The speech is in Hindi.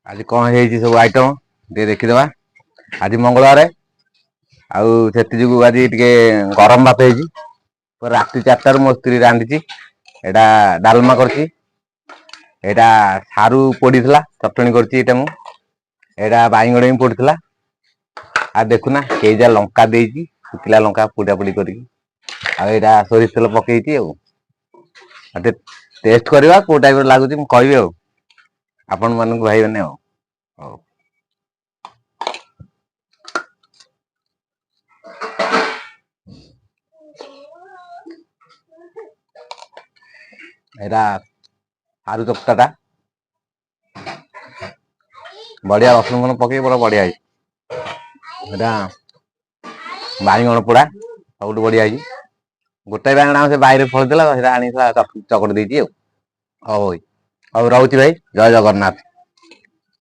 आज कौन है सब आइटम टे देखीदे। आज मंगलवार आज गरम भात हो राति 4टार मो स्त्री रांधि एटा डालमा करची एटा सारू पड़ीला चटणी करची एटा बाईगण भी पड़ता आ देखुना केजा लंका देची शुखिला लंका पोड़ा पोड़ी करा सोरिष तेल पकई टेस्ट करवा को टाइप लगुच कहि आपण मानक भाई मैंने एटा सारू चकटा बढ़िया रसुन पकई बड़ा बढ़िया बाईगण पोड़ा सब बढ़िया गोटे बाईगण से बाहर फलता चकट देती रोचे भाई जय जगन्नाथ।